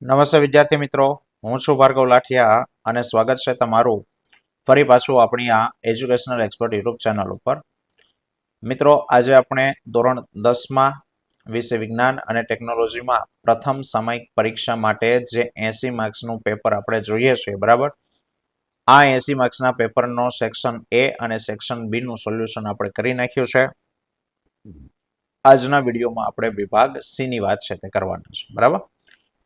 નમસ્તે વિદ્યાર્થી મિત્રો, હું છું ભાર્ગવ લાઠિયા અને સ્વાગત છે તમારું ફરી પાછું આપણી આ એજ્યુકેશનલ એક્સપર્ટ યુટ્યુબ ચેનલ ઉપર. મિત્રો, આજે આપણે ધોરણ 10માં વિષય વિજ્ઞાન અને ટેકનોલોજીમાં પ્રથમ સામયિક પરીક્ષા માટે જે 80 માર્ક્સનું પેપર આપણે જોઈએ છીએ, બરાબર? આ 80 માર્ક્સના પેપરનો સેક્શન એ અને સેક્શન બી નું સોલ્યુશન આપણે કરી નાખ્યું છે. આજના વિડીયોમાં આપણે વિભાગ સી ની વાત છે તે કરવાના છે, બરાબર?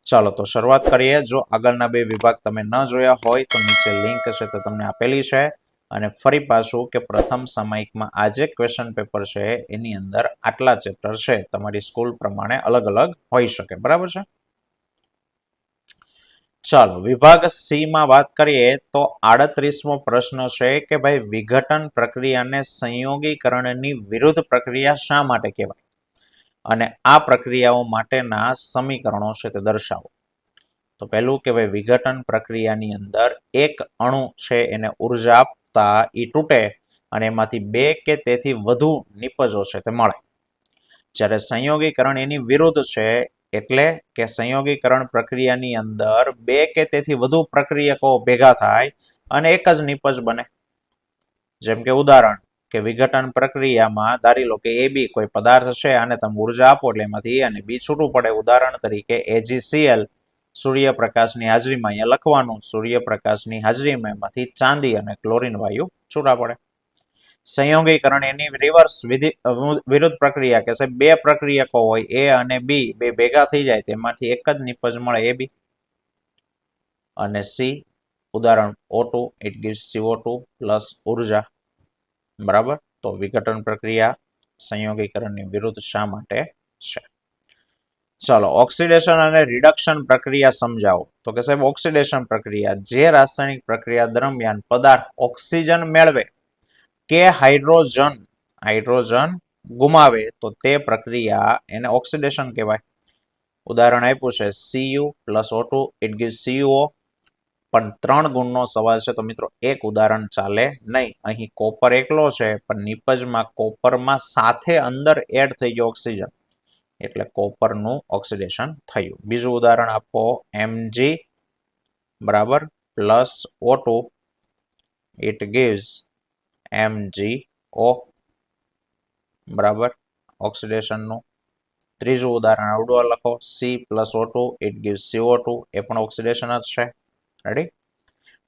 ચાલો તો શરૂઆત કરીએ. જો આગળના બે વિભાગ તમે ન જોયા હોય તો નીચે લિંક છે તો તમને આપેલી છે. અને ફરી પાછું કે પ્રથમ સામયિકમાં આ જે ક્વેશ્ચન પેપર છે એની અંદર આટલા ચેપ્ટર છે, તમારી સ્કૂલ પ્રમાણે અલગ અલગ હોઈ શકે, બરાબર છે? ચાલો વિભાગ સી માં વાત કરીએ તો 38મો પ્રશ્ન છે કે ભાઈ વિઘટન પ્રક્રિયાને સંયોગીકરણની વિરુદ્ધ પ્રક્રિયા શા માટે કહેવાય અને આ પ્રક્રિયાઓ માટેના સમીકરણો છે તે દર્શાવો. તો પહેલું કે ભાઈ વિઘટન પ્રક્રિયાની અંદર એક અણુ છે એને ઉર્જા આપતા એ તૂટે અને એમાંથી બે કે તેથી વધુ નિપજો છે તે મળે. જ્યારે સંયોગીકરણ એની વિરુદ્ધ છે, એટલે કે સંયોગીકરણ પ્રક્રિયાની અંદર બે કે તેથી વધુ પ્રક્રિયકો ભેગા થાય અને એક જ નિપજ બને. જેમ કે ઉદાહરણ કે વિઘટન પ્રક્રિયામાં ધારી લો કે AB કોઈ પદાર્થ છે, આને તમે ઉર્જા આપો એટલે એમાંથી A અને B છૂટું પડે. ઉદાહરણ તરીકે AgCl સૂર્યપ્રકાશની હાજરીમાં અહીંયા લખવાનું, સૂર્યપ્રકાશની હાજરીમાં એમાંથી ચાંદી અને ક્લોરીન વાયુ છૂટા પડે. સંયોગીકરણ એની રિવર્સ વિરુદ્ધ પ્રક્રિયા કે સાહેબ બે પ્રક્રિયકો હોય A અને B, બે ભેગા થઈ જાય તેમાંથી એક જ નિપજ મળે AB. અને C ઉદાહરણ O2, it gives CO2 plus ઉર્જા, બરાબર? તો વિઘટન પ્રક્રિયા સંયોગીકરણની વિરુદ્ધ શા માટે છે? ચાલો ઓક્સિડેશન અને રિડક્શન પ્રક્રિયા સમજાવો. તો કે સાહેબ ઓક્સિડેશન પ્રક્રિયા જે રાસાયણિક પ્રક્રિયા દરમિયાન પદાર્થ ઓક્સિજન મેળવે કે હાઇડ્રોજન ગુમાવે તો તે પ્રક્રિયા એને ઓક્સિડેશન કહેવાય. ઉદાહરણ આપ્યું છે Cu plus O2, it gives CuO. પણ 3 ગુણનો સવાલ છે તો મિત્રો એક ઉદાહરણ ચાલે નહીં. અહીં કોપર એકલો છે પણ નિપજમાં કોપરમાં સાથે અંદર એડ થઈ ગયો ઓક્સિજન, એટલે કોપરનું ઓક્સિડેશન થયું. બીજું ઉદાહરણ આપો Mg બરાબર plus O2, it gives MgO, બરાબર ઓક્સિડેશનનું. ત્રીજું ઉદાહરણ આવડું લખો C plus O2, it gives CO2, એ પણ ઓક્સિડેશન જ છે. રેડી?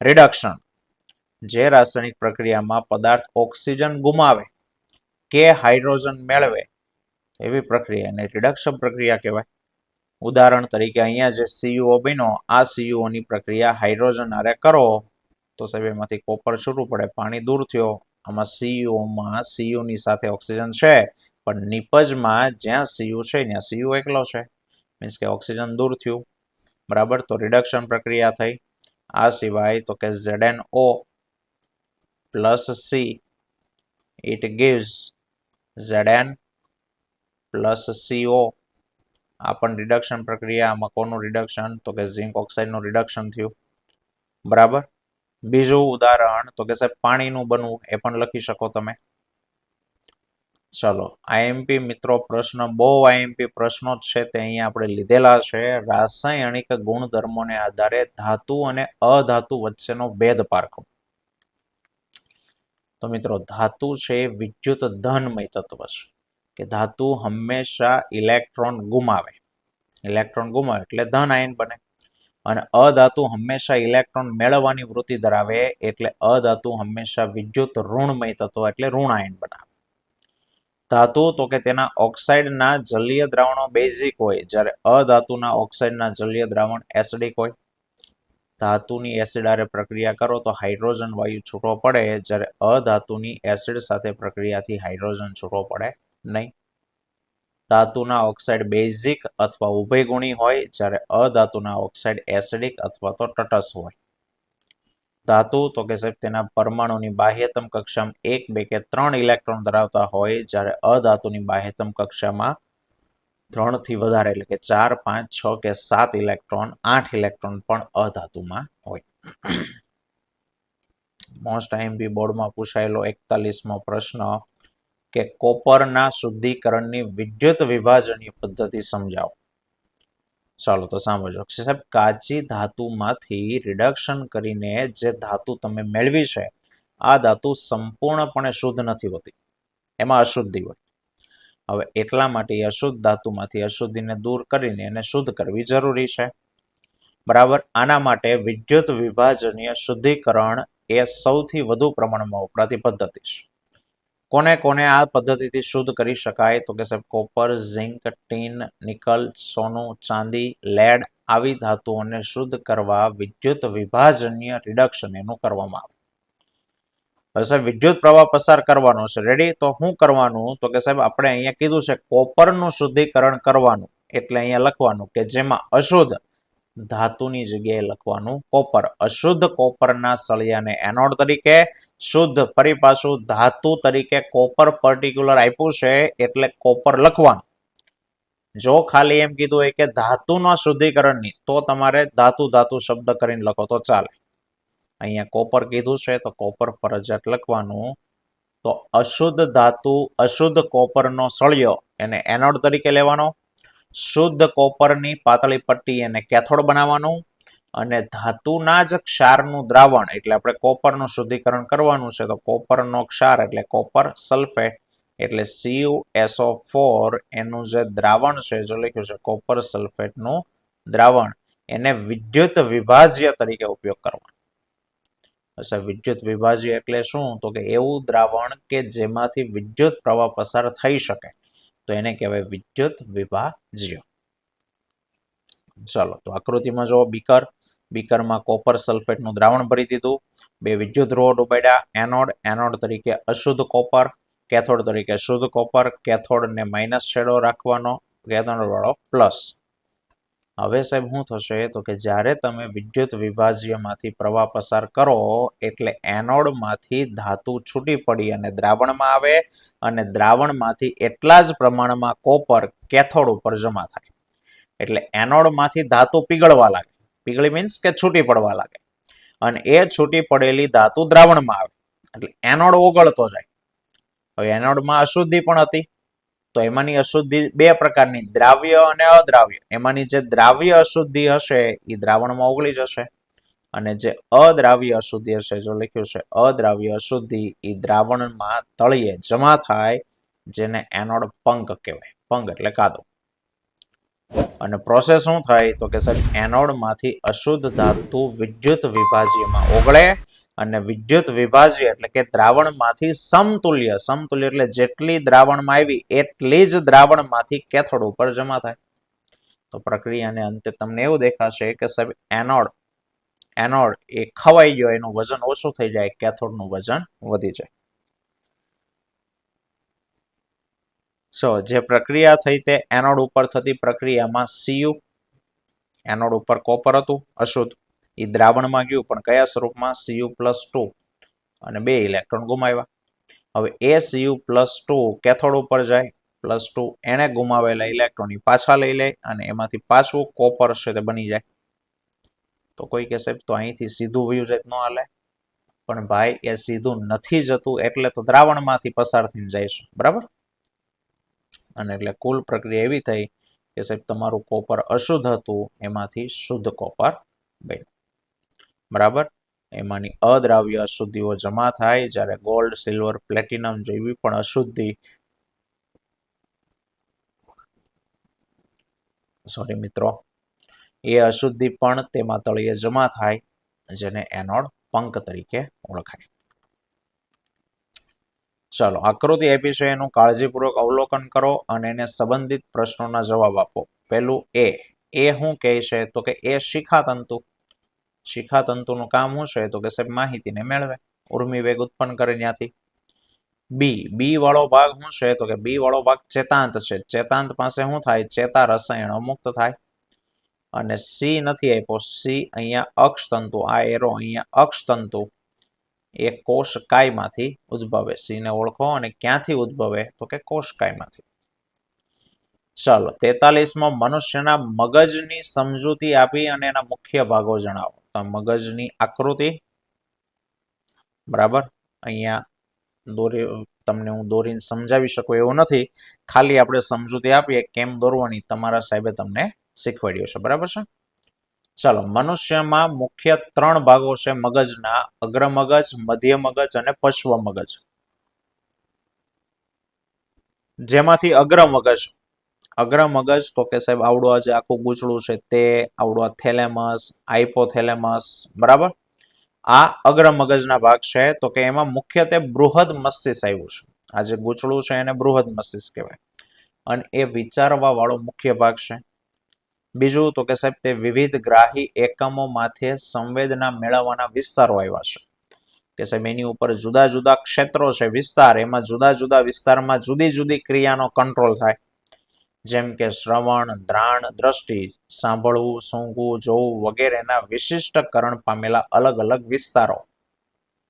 રિડક્શન જે રાસાયણિક પ્રક્રિયામાં પદાર્થ ઓક્સિજન ગુમાવે કે હાઇડ્રોજન મેળવે એવી પ્રક્રિયાને રિડક્શન પ્રક્રિયા કહેવાય. ઉદાહરણ તરીકે અહીંયા જે CuO બન્યો, આ CuO ની પ્રક્રિયા હાઇડ્રોજન હારે કરો તો સાહેબ એમાંથી કોપર છૂટું પડે, પાણી દૂર થયો. આમાં CuO ની સાથે ઓક્સિજન છે પણ નિપજમાં જ્યાં Cu છે ત્યાં Cu એકલો છે, મીન્સ કે ઓક્સિજન દૂર થયું, બરાબર? તો રિડક્શન પ્રક્રિયા થઈ. આ સિવાય તો કે ZnO plus C, it gives Zn plus CO. આ પણ રિડક્શન પ્રક્રિયા. આમાં કોનું રિડક્શન? તો કે ઝિંક ઓક્સાઇડનું રિડક્શન થયું, બરાબર? બીજું ઉદાહરણ તો કે સાહેબ પાણીનું બનવું, એ પણ લખી શકો તમે. ચલો આઈએમપી મિત્રો પ્રશ્ન, બહુ આઈએમપી પ્રશ્નો જ છે તે અહીંયા આપણે લીધેલા છે. રાસાયણિક ગુણધર્મોને આધારે ધાતુ અને અધાતુ વચ્ચેનો ભેદ પારખો. તો મિત્રો ધાતુ છે વિદ્યુત ધનમય તત્વ છે, કે ધાતુ હંમેશા ઇલેક્ટ્રોન ગુમાવે. ઇલેક્ટ્રોન ગુમાવે એટલે ધન આયન બને. અને અધાતુ હંમેશા ઇલેક્ટ્રોન મેળવવાની વૃત્તિ ધરાવે એટલે અધાતુ હંમેશા વિદ્યુત ઋણમય તત્વ એટલે ઋણ આયન બનાવે. ધાતુ તો કે તેના ઓક્સાઇડના જલીય દ્રાવણો બેઝિક હોય, જ્યારે અધાતુના ઓક્સાઇડના જલીય દ્રાવણ એસિડિક હોય. ધાતુની એસિડ હારે પ્રક્રિયા કરો તો હાઇડ્રોજન વાયુ છૂટો પડે, જ્યારે અધાતુની એસિડ સાથે પ્રક્રિયાથી હાઇડ્રોજન છૂટો પડે નહીં. ધાતુના ઓક્સાઇડ બેઝિક અથવા ઉભયગુણી હોય, જ્યારે અધાતુના ઓક્સાઇડ એસિડિક અથવા તો તટસ્થ હોય. ધાતુ તો કે સાહેબ તેના પરમાણુની બાહ્યતમ કક્ષામાં 1, 2 કે 3 ઇલેક્ટ્રોન ધરાવતા હોય, જ્યારે અધાતુની બાહ્યતમ કક્ષામાં 3 થી વધારે એટલે કે 4, 5, 6 કે 7 ઇલેક્ટ્રોન, 8 ઇલેક્ટ્રોન પણ અધાતુમાં હોય. મોસ્ટ આઈએમપી બોર્ડમાં પૂછાયેલો 41મો પ્રશ્ન કે કોપરના શુદ્ધિકરણની વિદ્યુત વિભાજનીય પદ્ધતિ સમજાવો. ચાલો તો સાંભળજો સાહેબ, કાચી ધાતુમાંથી રિડક્શન કરીને જે ધાતુ તમે મેળવી છે આ ધાતુ સંપૂર્ણપણે શુદ્ધ નથી હોતી, એમાં અશુદ્ધિ હોય. હવે એટલા માટે અશુદ્ધ ધાતુમાંથી અશુદ્ધિને દૂર કરીને એને શુદ્ધ કરવી જરૂરી છે. બરાબર. આના માટે વિદ્યુત વિભાજનીય શુદ્ધિકરણ એ સૌથી વધુ પ્રમાણમાં વપરાતી પદ્ધતિ છે. કોને કોને આ પદ્ધતિથી શુદ્ધ કરી શકાય? તો કે સાહેબ કોપર, ઝિંક, ટીન, નિકલ, સોનું, ચાંદી, લેડ આવી ધાતુઓને શુદ્ધ કરવા વિદ્યુત વિભાજનીય રિડક્શન એનું કરવામાં આવે. હવે સાહેબ વિદ્યુત પ્રવાહ પસાર કરવાનો છે. રેડી? તો શું કરવાનું? તો કે સાહેબ આપણે અહીંયા કીધું છે કોપરનું શુદ્ધિકરણ કરવાનું, એટલે અહીંયા લખવાનું કે જેમાં અશુદ્ધ ધાતુની જગ્યાએ લખવાનું કોપર. અશુદ્ધ કોપરના સળિયાને એનોડ તરીકે, શુદ્ધ ફરી પાછું ધાતુ તરીકે કોપર પર્ટિક્યુલર આપ્યું છે એટલે કોપર લખવાનું. જો ખાલી એમ કીધું હોય કે ધાતુના શુદ્ધિકરણની, તો તમારે ધાતુ ધાતુ શબ્દ કરીને લખો તો ચાલે. અહીંયા કોપર કીધું છે તો કોપર ફરજિયાત લખવાનું. તો અશુદ્ધ ધાતુ, અશુદ્ધ કોપરનો સળિયો એને એનોડ તરીકે લેવાનો, શુદ્ધ કોપરની પાતળી પટ્ટી એને કેથોડ બનાવવાનું, અને ધાતુના જ ક્ષારનું દ્રાવણ એટલે આપણે કોપરનું શુદ્ધિકરણ કરવાનું છે તો કોપરનો ક્ષાર એટલે કોપર સલ્ફેટ એટલે CuSO4 એનું જે દ્રાવણ છે જો લખ્યું છે કોપર સલ્ફેટનું દ્રાવણ, એને વિદ્યુત વિભાજ્ય તરીકે ઉપયોગ કરવાનો. અચ્છા, વિદ્યુત વિભાજ્ય એટલે શું? તો કે એવું દ્રાવણ કે જેમાંથી વિદ્યુત પ્રવાહ પસાર થઈ શકે, તો એને કહેવાય વિદ્યુત વિભાજ્ય. ચાલો તો આકૃતિમાં જો બીકર, બીકરમાં કોપર સલ્ફેટનું દ્રાવણ ભરી દીધું, બે વિદ્યુત ધ્રુવો ડૂબાડ્યા, એનોડ, એનોડ તરીકે અશુદ્ધ કોપર, કેથોડ તરીકે શુદ્ધ કોપર, કેથોડને માઇનસ છેડો રાખવાનો, કેથોડ વાળો પ્લસ. હવે સાહેબ શું થશે? તો કે જ્યારે તમે વિદ્યુત વિભાજ્યમાંથી પ્રવાહ પસાર કરો એટલે એનોડમાંથી ધાતુ છૂટી પડી અને દ્રાવણમાં આવે, અને દ્રાવણમાંથી એટલા જ પ્રમાણમાં કોપર કેથોડ ઉપર જમા થાય. એટલે એનોડમાંથી ધાતુ પીગળવા લાગે. પીગળી મીન્સ કે છૂટી પડવા લાગે, અને એ છૂટી પડેલી ધાતુ દ્રાવણમાં આવે એટલે એનોડ ઓગળતો જાય. હવે એનોડમાં અશુદ્ધિ પણ હતી, તો એમાંની અશુદ્ધિ બે પ્રકારની, દ્રાવ્ય અને અદ્રાવ્ય. એમાંની જે દ્રાવ્ય અશુદ્ધિ હશે એ દ્રાવણમાં ઓગળી જશે, અને જે અદ્રાવ્ય અશુદ્ધિ હશે જો લખ્યું છે અદ્રાવ્ય અશુદ્ધિ એ દ્રાવણમાં તળિયે જમા થાય, જેને એનોડ પંક કહેવાય. પંક એટલે કાદવ. અને પ્રોસેસ શું થાય? તો કે સાહેબ એનોડમાંથી અશુદ્ધ ધાતુ વિદ્યુત વિભાજ્યમાં ઓગળે, અને વિદ્યુત વિભાજ્ય એટલે કે દ્રાવણમાંથી સમતુલ્ય, સમતુલ્ય એટલે જેટલી દ્રાવણમાં આવી એટલી જ દ્રાવણમાંથી કેથોડ ઉપર જમા થાય. તો પ્રક્રિયાને અંતે તમને એવું દેખાશે કે સાહેબ એનોડ એ ખવાઈ ગયો, એનું વજન ઓછું થઈ જાય, કેથોડનું વજન વધી જાય. જે પ્રક્રિયા થઈ તે એનોડ ઉપર થતી પ્રક્રિયામાં Cu, એનોડ ઉપર કોપર હતું અશુદ્ધ, એ દ્રાવણમાં ગયું પણ કયા સ્વરૂપમાં? Cu+2, અને 2 ઇલેક્ટ્રોન ગુમાવ્યા. હવે એ Cu+2 કેથોડ ઉપર જાય, +2 એને ગુમાવેલા ઇલેક્ટ્રોન પાછા લઈ લે, અને એમાંથી પાછું કોપર છે તે બની જાય. તો કોઈ કે સાહેબ તો અહીંથી સીધું વયું જાય ન હાલે, પણ ભાઈ એ સીધું નથી જતું, એટલે તો દ્રાવણમાંથી પસાર થઈને જાય છે. બરાબર? અને એટલે કુલ પ્રક્રિયા એવી થઈ કે સાહેબ તમારું કોપર અશુદ્ધ હતું એમાંથી શુદ્ધ કોપર બન્યું. બરાબર? એમાંની અદ્રાવ્ય અશુદ્ધિઓ જમા થાય, જ્યારે ગોલ્ડ, સિલ્વર, પ્લેટિનમ જેવી પણ અશુદ્ધિ, સોરી મિત્રો, એ અશુદ્ધિ પણ તેમાં તળિયે જમા થાય, જેને એનોડ પંક તરીકે ઓળખાય. ચાલો, આકૃતિ આપી છે એનું કાળજીપૂર્વક અવલોકન કરો અને એને સંબંધિત પ્રશ્નોના જવાબ આપો. પહેલું એ શું કહે છે? તો કે એ શિખાતંતુ. શિખાતંતુનું કામ શું છે? તો કે સાહેબ માહિતીને મેળવે, ઉર્મી વેગ ઉત્પન્ન કરે ત્યાંથી. બી વાળો ભાગ શું છે? તો કે બી વાળો ભાગ ચેતાંત છે. ચેતાંત પાસે શું થાય? ચેતા રસાયણો મુક્ત થાય. અને સી નથી આપ્યો, સી અહીંયા અક્ષતંતુ, આ એરો અહીંયા અક્ષતંતુ એ કોષકાયમાંથી ઉદ્ભવે. સી ને ઓળખો, અને ક્યાંથી ઉદ્ભવે? તો કે કોષકાયમાંથી. ચાલો, 43માં મનુષ્યના મગજની સમજૂતી આપી અને એના મુખ્ય ભાગો જણાવો. તો મગજની આકૃતિ, બરાબર, અહીંયા દોરી તમને હું દોરીને સમજાવી શકું એવું નથી, ખાલી આપણે સમજૂતી આપીએ કેમ દોરવાની તમારા સાહેબે તમને શીખવાડ્યું છે, બરાબર છે. ચાલો, મનુષ્યમાં મુખ્ય 3 ભાગો છે મગજના: અગ્ર મગજ, મધ્ય મગજ અને પશ્વ મગજ. જેમાંથી અગ્ર મગજ તો કે સાહેબ આવડું આજે આખું ગૂંચળું છે તે, આવડું થેલેમસ, હાઇપોથેલેમસ, બરાબર. આ અગ્ર મગજના ભાગ છે. તો કે એમાં મુખ્યત્વે બૃહદ મસ્તિષ્ક આવ્યું છે. આ જે ગૂંચળું છે એને બૃહદ મસ્તિષ્ક કહેવાય અને એ વિચારવા વાળો મુખ્ય ભાગ છે. બીજું તો કે સાહેબ તે વિવિધ ગ્રાહી એકમોમાંથી સંવેદના મેળવવાના વિસ્તારો આવ્યા છે કે સાહેબ એની ઉપર જુદા જુદા ક્ષેત્રો છે, વિસ્તાર, એમાં જુદા જુદા વિસ્તારમાં જુદી જુદી ક્રિયાનો કંટ્રોલ થાય. જેમ કે શ્રવણ, દ્રાણ, દ્રષ્ટિ, સાંભળવું, સૂંઘવું, જોવું વગેરેના વિશિષ્ટકરણ પામેલા અલગ અલગ વિસ્તારો.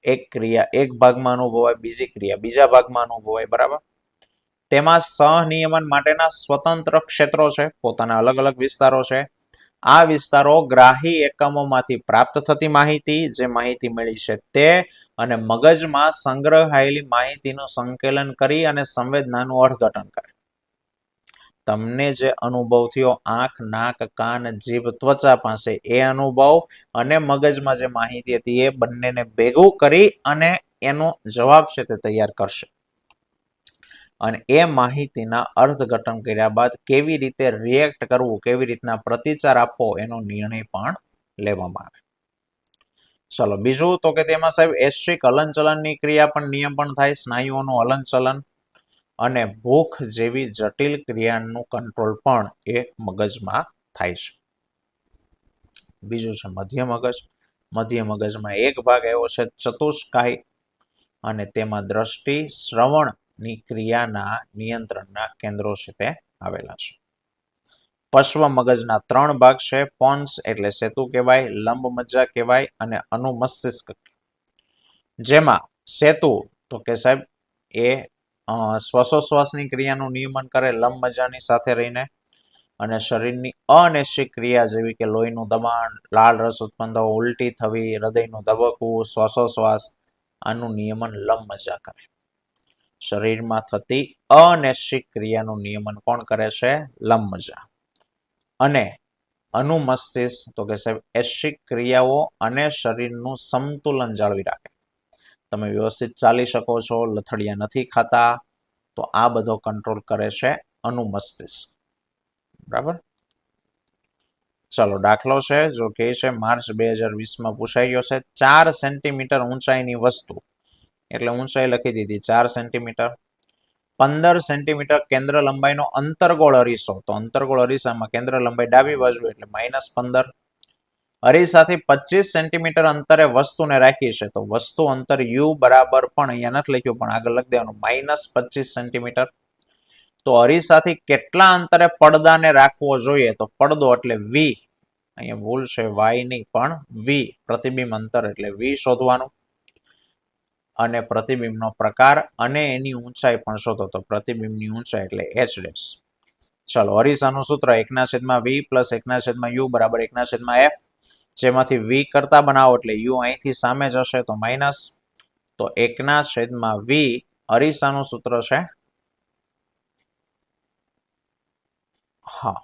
એક ક્રિયા એક ભાગમાં અનુભવાય, બીજી ક્રિયા બીજા ભાગમાં અનુભવાય, બરાબર. તેમાં સહનિયમન માટેના સ્વતંત્ર ક્ષેત્રો છે, પોતાના અલગ અલગ વિસ્તારો છે. આ વિસ્તારો ગ્રાહી એકમોમાંથી પ્રાપ્ત થતી માહિતી, જે માહિતી મળી છે તે, અને મગજમાં સંગ્રહાયેલી માહિતીનું સંકલન કરી અને સંવેદનાનું અર્થઘટન કરે. તમને જે અનુભવ થયો આંખ, નાક, કાન, જીભ, ત્વચા પાસે, એ અનુભવ અને મગજમાં જે માહિતી હતી એ બંનેને ભેગું કરી અને એનો જવાબ છે તે તૈયાર કરશે. અને એ માહિતીના અર્થઘટન કર્યા બાદ કેવી રીતે રિએક્ટ કરવું, કેવી રીતના પ્રતિચાર આપવો, એનો નિર્ણય પણ લેવામાં આવે. ચલો, બીજું તો કે તેમાં સાહેબ ઐચ્છિક હલનચલનની ક્રિયા પણ નિયમ પણ થાય, સ્નાયુઓનું હલનચલન અને ભૂખ જેવી જટિલ ક્રિયાનું કંટ્રોલ પણ એ મગજમાં થાય છે. બીજું છે મધ્ય મગજ. મધ્ય મગજમાં એક ભાગ એવો છે ચતુષ્કાય અને તેમાં દ્રષ્ટિ, શ્રવણની ક્રિયાના નિયંત્રણના કેન્દ્રો છે તે આવેલા છે. પશ્વ મગજના 3 ભાગ છે: પોન્સ એટલે સેતુ કહેવાય, લંબ મજ્જા કહેવાય અને અનુમસ્તિષ્ક. જેમાં સેતુ તો કે સાહેબ એ શ્વાસોશ્વાસની ક્રિયાનું નિયમન કરે લંબ મજ્જાની સાથે રહીને, અને શરીરની અનૈચ્છિક ક્રિયા જેવી કે લોહીનું દબાણ, લાળ રસ ઉત્પન્ન થવો, ઉલટી થવી, હૃદયનું ધબકવું, શ્વાસોશ્વાસ, આનું નિયમન લંબ મજ્જા કરે. શરીરમાં થતી અનૈચ્છિક ક્રિયાનું નિયમન કોણ કરે છે? લંબ મજ્જા. અને અનુમસ્તિષ્ક તો કે સાહેબ ઐચ્છિક ક્રિયાઓ અને શરીરનું સંતુલન જાળવી રાખે. તમે વ્યવસ્થિત ચાલી શકો છો, લથડિયા નથી ખાતા, તો આ બધો કંટ્રોલ કરે છે અનુમસ્તિષ્ક, બરાબર. ચલો, દાખલો છે જો કે છે માર્ચ 2020માં પૂછાઈ ગયો છે. 4 સેન્ટીમીટર ઊંચાઈની વસ્તુ, એટલે ઊંચાઈ લખી દીધી 4 સેન્ટીમીટર. 15 સેન્ટીમીટર કેન્દ્ર લંબાઈનો અંતર્ગોળ અરીસો, તો અંતર્ગોળ અરીસામાં કેન્દ્ર લંબાઈ ડાબી બાજુ એટલે -15. અરીસાથી 25 સેન્ટીમીટર અંતરે વસ્તુને રાખી છે, તો વસ્તુ અંતર u બરાબર પણ અહીંયા નથી લખ્યું પણ આગળ લખી દેવાનું -25 સેન્ટીમીટર. તો અરીસાથી કેટલા અંતરે પડદાને રાખવો જોઈએ? તો પડદો એટલે v, અહીંયા ભૂલ છે y નહીં પણ v, પ્રતિબિંબ અંતર એટલે v શોધવાનું. અને પ્રતિબિંબનો પ્રકાર અને એની ઊંચાઈ પણ શોધો, તો પ્રતિબિંબની ઊંચાઈ એટલે h'. ચલો, અરીસાનું સૂત્ર 1/v + 1/u બરાબર 1/f. જેમાંથી v કરતા બનાવો એટલે u અહીંથી સામે જશે તો માઇનસ, તો 1/v અરીસાનું સૂત્ર છે, હા,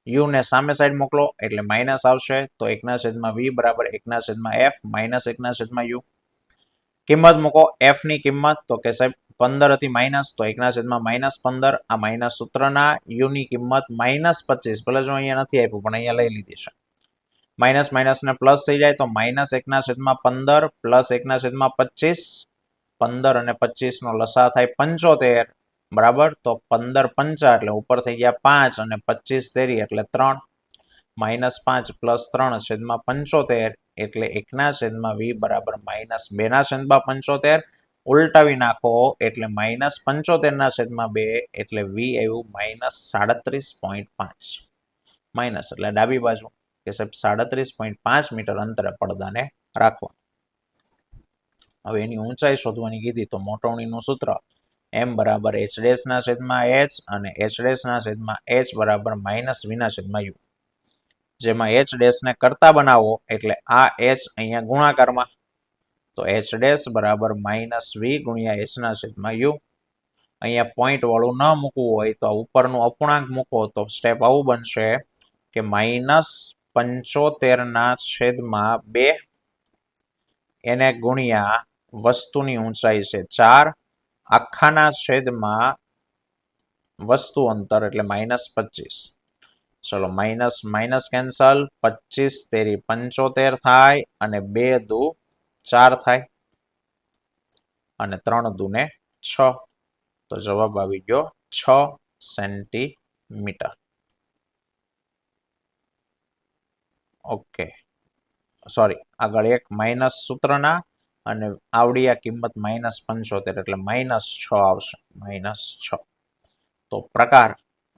u ને સામે સાઈડ મોકલો એટલે માઇનસ આવશે, તો 1/v બરાબર 1/f માઇનસ 1/u. કિંમત મૂકો f ની કિંમત, તો કે સાહેબ 15 હતી માઇનસ, તો 1/-15, આ માઇનસ સૂત્રના u ની કિંમત -25, ભલે જો અહીંયા નથી આપ્યું પણ અહીંયા લઈ લીધી છે. માઇનસ માઇનસ ને પ્લસ થઈ જાય તો -1/15 + 1/25, 15 અને 25 નો લસા થાય 75, બરાબર. તો 15 પંચા એટલે ઉપર થઈ ગયા 5 અને 25 તેરી એટલે 3, -5 + 3/75 એટલે 1/v બરાબર -2/75. ઉલટાવી નાખો એટલે -75/2 એટલે v આવ્યું -37.5. માઇનસ એટલે ડાબી બાજુ કે સાહેબ 37.5 મીટર અંતરે પડદાને રાખવા. હવે એની ઊંચાઈ શોધવાની કીધી તો મોટવણીનું સૂત્ર m બરાબર h' અને h' બરાબર -v/u. જેમાં h' ને કરતા બનાવો એટલે આ h અહીંયા ગુણાકારમાં, તો h' બરાબર -v × h/u. અહીંયા પોઈન્ટ વાળું ન મૂકવું હોય તો ઉપરનું અપૂર્ણાંક મૂકો તો સ્ટેપ આવું બનશે કે -75/2 એને ગુણ્યા વસ્તુની ઊંચાઈ છે 4 આખાના છેદમાં વસ્તુ અંતર એટલે -25. ચલો માઇનસ માઇનસ કેન્સલ, 25 તેરી 75 થાય અને 2 દુ 4 થાય અને 3 દુને 6. તો જવાબ આવી ગયો 6 સેન્ટીમીટર. ઓકે, સોરી, આગળ એક માઇનસ સૂત્રના અને આવડી આ કિંમત -75 એટલે -6 આવશે, -6. તો પ્રકાર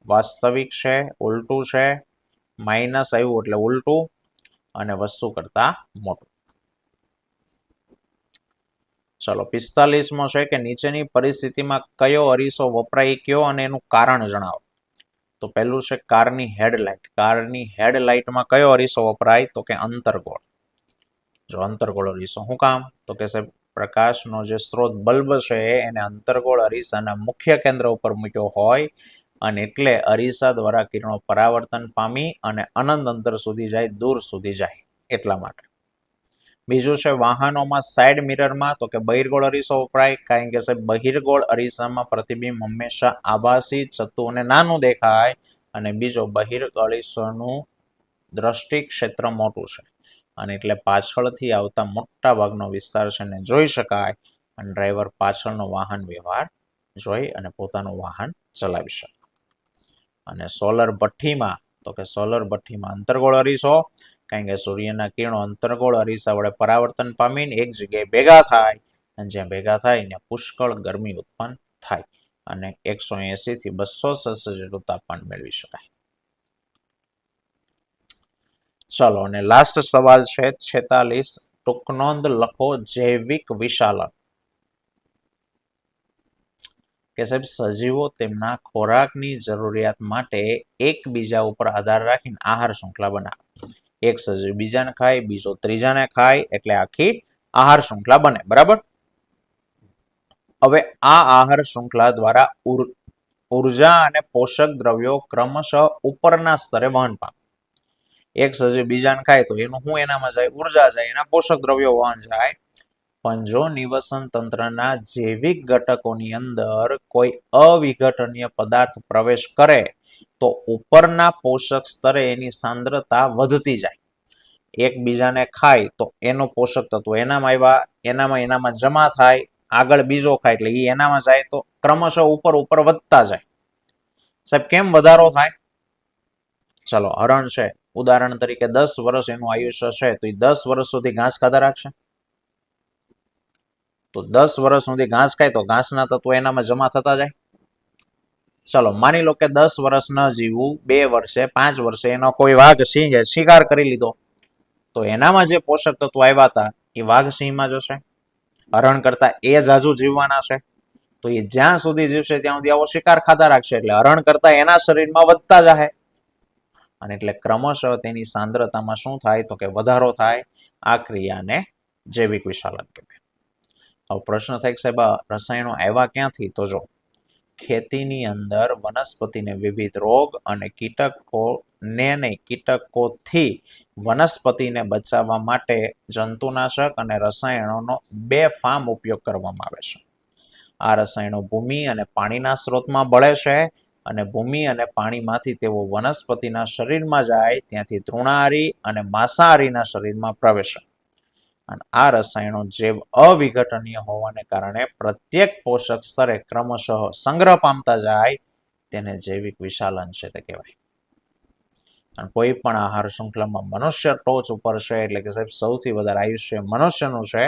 વાસ્તવિક છે, ઉલટું છે, માઇનસ આવ્યું એટલે ઉલટું અને વસ્તુ કરતા મોટું. ચલો 45મો છે કે નીચેની પરિસ્થિતિમાં કયો અરીસો વપરાય કયો અને એનું કારણ જણાવો. તો પહેલું છે કારની હેડલાઇટ. કારની હેડલાઇટમાં કયો અરીસો વપરાય તો કે અંતરગોળ. જો અંતરગોળ અરીસો શું કામ તો કે સાહેબ પ્રકાશનો જે સ્ત્રોત બલ્બ છે એને અંતરગોળ અરીસાના મુખ્ય કેન્દ્ર ઉપર મૂક્યો હોય અને એટલે અરીસા દ્વારા કિરણો પરાવર્તન પામી અને અનંત અંતર સુધી જાય, દૂર સુધી જાય એટલા માટે. બીજું છે વાહનોમાં સાઇડ મિરરમાં તો કે બહિર્ગોળ અરીસો વપરાય કારણ કે સાહેબ બહિર્ગોળ અરીસામાં પ્રતિબિંબ હંમેશા આભાસી, ચત્તુ અને નાનું દેખાય અને બીજો બહિર્ગોળ અરીસાનું દ્રષ્ટિ ક્ષેત્ર મોટું છે અને એટલે પાછળથી આવતા મોટા ભાગનો વિસ્તાર છે ને જોઈ શકાય અને ડ્રાઈવર પાછળનો વાહન વ્યવહાર જોઈ અને પોતાનું વાહન ચલાવી શકે. અને સોલર ભઠ્ઠીમાં તો કે સોલર ભઠ્ઠીમાં અંતરગોળ અરીસો કારણ કે સૂર્યના કિરણો અંતરગોળ અરીસા વડે પરાવર્તન પામીને એક જગ્યાએ ભેગા થાય અને જ્યાં ભેગા થાય ત્યાં પુષ્કળ ગરમી ઉત્પન્ન થાય અને 180 થી 200 સેલ્સિયસ જેટલું તાપમાન મેળવી શકાય. ચલો અને લાસ્ટ સવાલ છે 46. ટૂંક નોંધ લખો જૈવિક વિશાલન. કે સાહેબ સજીવો તેમના ખોરાકની જરૂરિયાત માટે એકબીજા ઉપર આધાર રાખીને આહાર શૃંખલા બનાવે. એક સજીવ બીજાને ખાય, બીજો ત્રીજાને ખાય એટલે આખી આહાર શૃંખલા બને. બરાબર. હવે આ આહાર શૃંખલા દ્વારા ઉર્જા અને પોષક દ્રવ્યો ક્રમશઃ ઉપરના સ્તરે વહન પામે. એક સજીવ બીજાને ખાય તો એનું શું એનામાં જાય? ઉર્જા જાય, એના પોષક દ્રવ્યો વહન જાય. પણ જો નિવસન તંત્રના જૈવિક ઘટકોની અંદર કોઈ અવિઘટનીય પદાર્થ પ્રવેશ કરે તો ઉપરના પોષક સ્તરે એની સાંદ્રતા વધતી જાય. એકબીજાને ખાય તો એનો પોષક તત્વો એનામાં આવ્યા, એનામાં જમા થાય, આગળ બીજો ખાય એટલે એ એનામાં જાય તો ક્રમશઃ ઉપર વધતા જાય. સાહેબ કેમ વધારો થાય? ચલો હરણ છે ઉદાહરણ તરીકે 10 વર્ષ એનું આયુષ્ય છે તો એ 10 વર્ષ સુધી ઘાસ ખાધા રાખશે. તો 10 વર્ષ સુધી ઘાસ ખાય તો ઘાસના તત્વો એનામાં જમા થતા જાય. ચલો માની લો કે 10 વર્ષ ન જીવવું, 2 વર્ષે 5 વર્ષે એનો કોઈ વાઘ સિંહે શિકાર કરી લીધો તો એનામાં જે પોષક તત્વો આવ્યા હતા એ વાઘ સિંહમાં જશે. હરણ કરતા એ જાજુ જીવવાના છે તો એ જ્યાં સુધી જીવશે ત્યાં સુધી આવો શિકાર ખાતા રાખશે એટલે હરણ કરતા એના શરીરમાં વધતા જાય અને એટલે ક્રમશઃ તેની સાંદ્રતામાં શું થાય તો કે વધારો થાય. આ ક્રિયાને જૈવિક વિશાલન કહેવાય. હવે પ્રશ્ન થાય કે સાહેબ રસાયણો આવ્યા ક્યાંથી? તો જો ખેતીની અંદર વનસ્પતિને વિવિધ રોગ અને કીટકોથી વનસ્પતિને બચાવવા માટે જંતુનાશક અને રસાયણોનો બેફામ ઉપયોગ કરવામાં આવે છે. આ રસાયણો ભૂમિ અને પાણીના સ્ત્રોતમાં ભળે છે અને ભૂમિ અને પાણીમાંથી તેઓ વનસ્પતિના શરીરમાં જાય ત્યાંથી તૃણાહારી અને માંસાહારીના શરીરમાં પ્રવેશે. અને આ રસાયણો જૈવ અવિઘટનીય હોવાને કારણે પ્રત્યેક પોષક સ્તરે ક્રમશઃ સંગ્રહ પામતા જાય તેને જૈવિક વિશાલન છે તે કહેવાય. અને કોઈ પણ આહાર શૃંખલામાં મનુષ્ય ટોચ ઉપર છે એટલે કે સાહેબ સૌથી વધારે આયુષ્ય મનુષ્યનું છે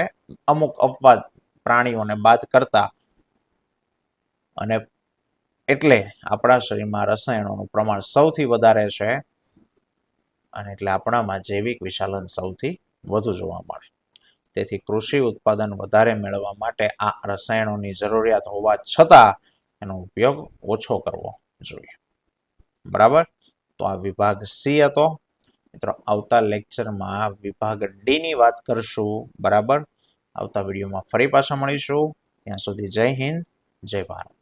અમુક અપવાદ પ્રાણીઓને બાદ કરતા અને એટલે આપણા શરીરમાં રસાયણોનું પ્રમાણ સૌથી વધારે છે અને એટલે આપણામાં જૈવિક વિશાલન સૌથી વધુ જોવા મળે. તેથી કૃષિ ઉત્પાદન વધારે મેળવવા માટે આ રસાયણોની જરૂરિયાત હોવા છતાં એનો ઉપયોગ ઓછો કરવો જોઈએ. બરાબર. તો આ વિભાગ સી હતો. મિત્રો આવતા લેક્ચરમાં વિભાગ ડી ની વાત કરશું. બરાબર. આવતા વિડીયોમાં ફરી પાછા મળીશું. ત્યાં સુધી જય હિન્દ, જય ભારત.